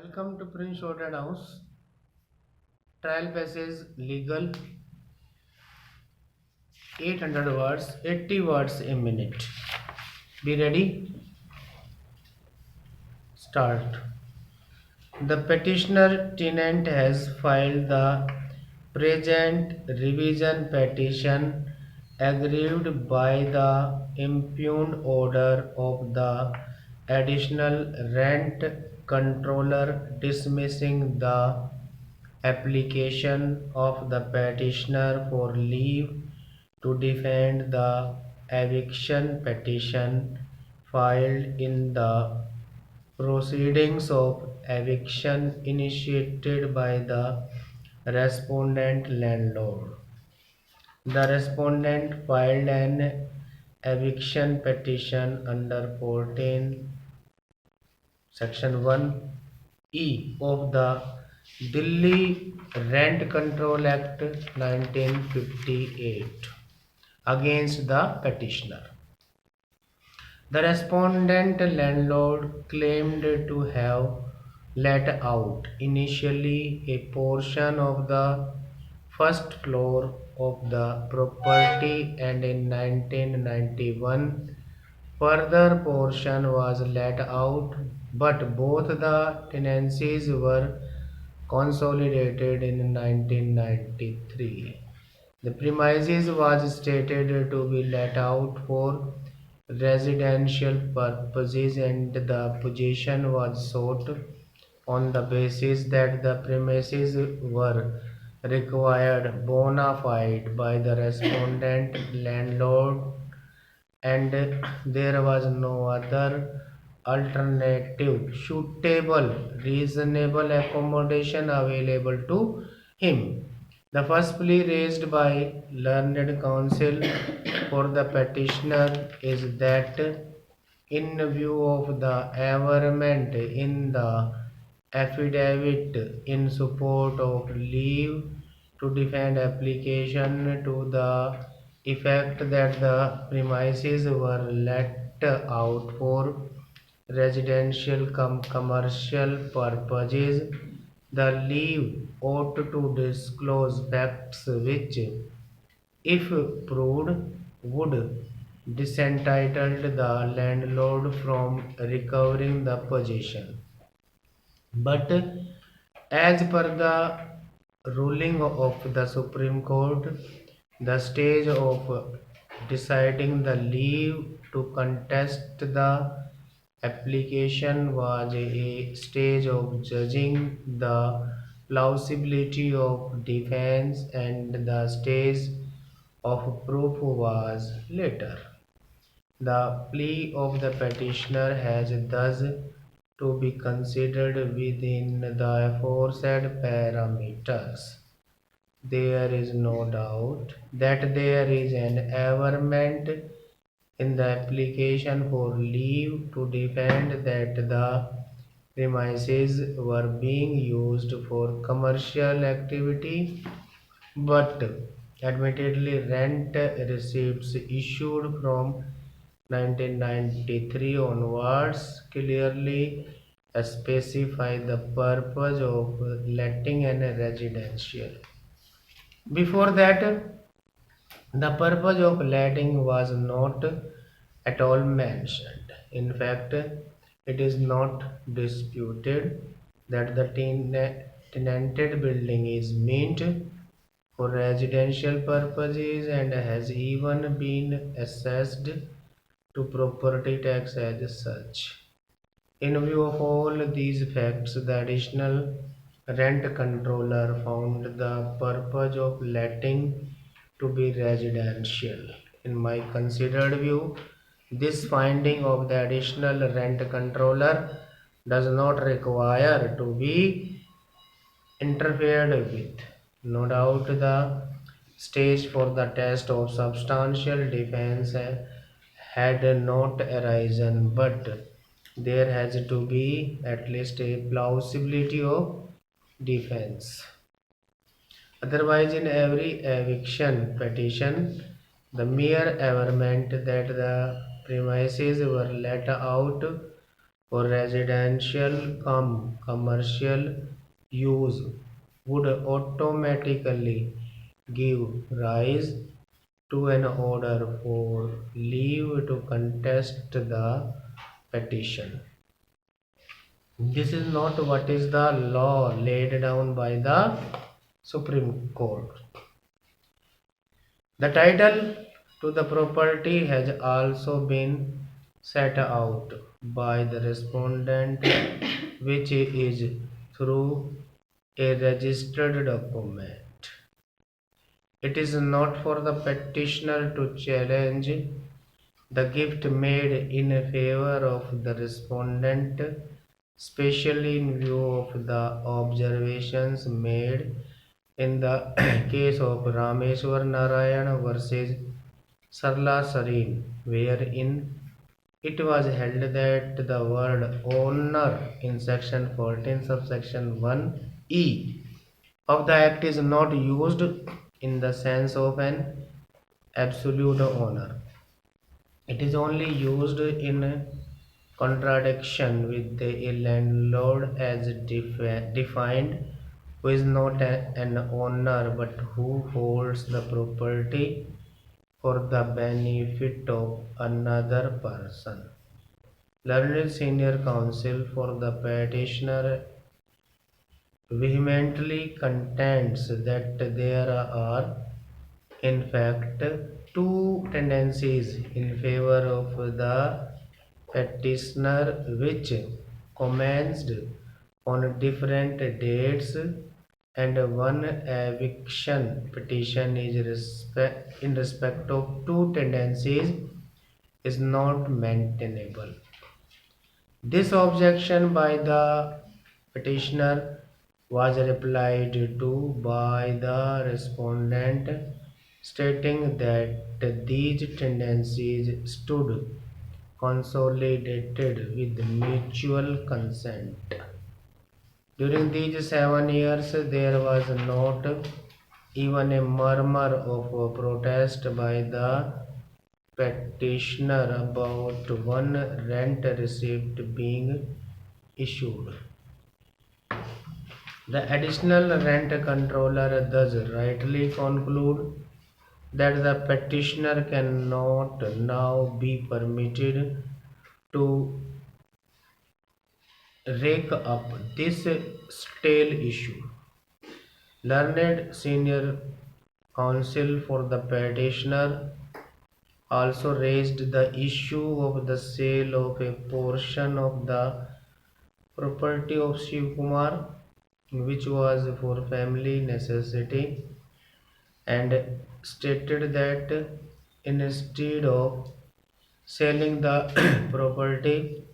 Welcome to Prince Shorted House. Trial passage legal 800 words, 80 words a minute. Be ready? Start. The petitioner tenant has filed the present revision petition aggrieved by the impugned order of the additional rent controller dismissing the application of the petitioner for leave to defend the eviction petition filed in the proceedings of eviction initiated by the respondent landlord. The respondent filed an eviction petition under 14 Section 1E of the Delhi Rent Control Act 1958 against the petitioner. The respondent landlord claimed to have let out initially a portion of the first floor of the property, and in 1991 further portion was let out, but both the tenancies were consolidated in 1993. The premises was stated to be let out for residential purposes, and the possession was sought on the basis that the premises were required bona fide by the respondent landlord and there was no other alternative suitable reasonable accommodation available to him. The first plea raised by learned counsel for the petitioner is that in view of the averment in the affidavit in support of leave to defend application to the effect that the premises were let out for residential commercial purposes, the leave ought to disclose facts which, if proved, would disentitle the landlord from recovering the possession. But as per the ruling of the Supreme Court, the stage of deciding the leave to contest the application was a stage of judging the plausibility of defense, and the stage of proof was later. The plea of the petitioner has thus to be considered within the aforesaid parameters. There is no doubt that there is an averment in the application for leave to defend that the premises were being used for commercial activity, but admittedly rent receipts issued from 1993 onwards clearly specify the purpose of letting an residential. Before that, the purpose of letting was not at all mentioned. In fact, it is not disputed that the tenanted building is meant for residential purposes and has even been assessed to property tax as such. In view of all these facts, the additional rent controller found the purpose of letting to be residential. In my considered view, this finding of the additional rent controller does not require to be interfered with. No doubt the stage for the test of substantial defense had not arisen, but there has to be at least a plausibility of defense. Otherwise, in every eviction petition, the mere averment that the premises were let out for residential commercial use would automatically give rise to an order for leave to contest the petition. This is not what is the law laid down by the Supreme Court. The title to the property has also been set out by the respondent, which is through a registered document. It is not for the petitioner to challenge the gift made in favor of the respondent, especially in view of the observations made in the case of Rameswar Narayan versus Sarla Sareen, wherein it was held that the word owner in section 14 subsection 1e of the Act is not used in the sense of an absolute owner. It is only used in contradiction with the landlord as defined, who is not an owner but who holds the property for the benefit of another person. Learned senior counsel for the petitioner vehemently contends that there are in fact two tendencies in favor of the petitioner which commenced on different dates, and one eviction petition is in respect of two tendencies is not maintainable. This objection by the petitioner was replied to by the respondent, stating that these tendencies stood consolidated with mutual consent. During these 7 years, there was not even a murmur of protest by the petitioner about one rent receipt being issued. The additional rent controller thus rightly conclude that the petitioner cannot now be permitted to rake up this stale issue. Learned senior counsel for the petitioner also raised the issue of the sale of a portion of the property of Shiv Kumar, which was for family necessity, and stated that instead of selling the property,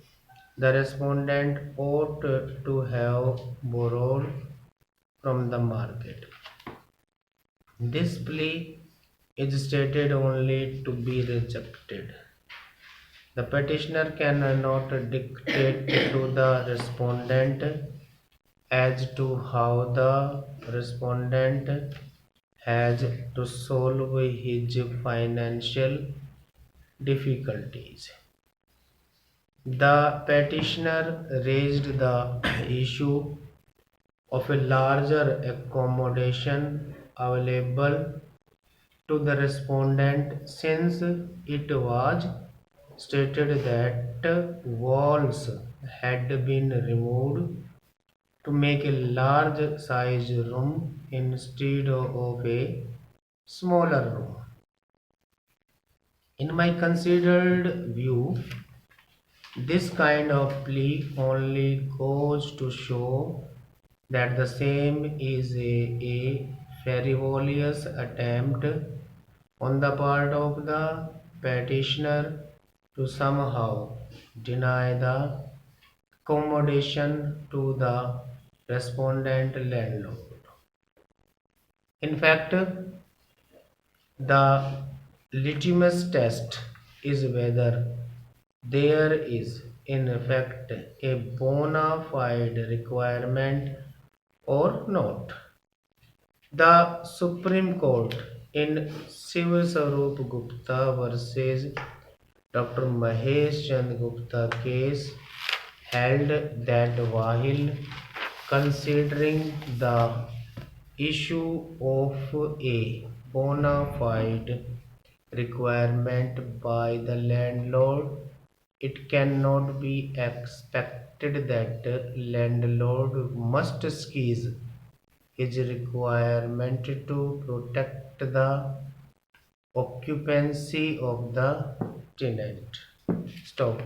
the respondent ought to have borrowed from the market. This plea is stated only to be rejected. The petitioner cannot dictate to the respondent as to how the respondent has to solve his financial difficulties. The petitioner raised the issue of a larger accommodation available to the respondent, since it was stated that walls had been removed to make a large size room instead of a smaller room. In my considered view, this kind of plea only goes to show that the same is a frivolous attempt on the part of the petitioner to somehow deny the accommodation to the respondent landlord. In fact, the litmus test is whether there is in fact a bona fide requirement or not. The Supreme Court in Shiv Swarup Gupta versus Dr. Mahesh Chand Gupta case held that while considering the issue of a bona fide requirement by the landlord, it cannot be expected that the landlord must cease his requirement to protect the occupancy of the tenant. Stop.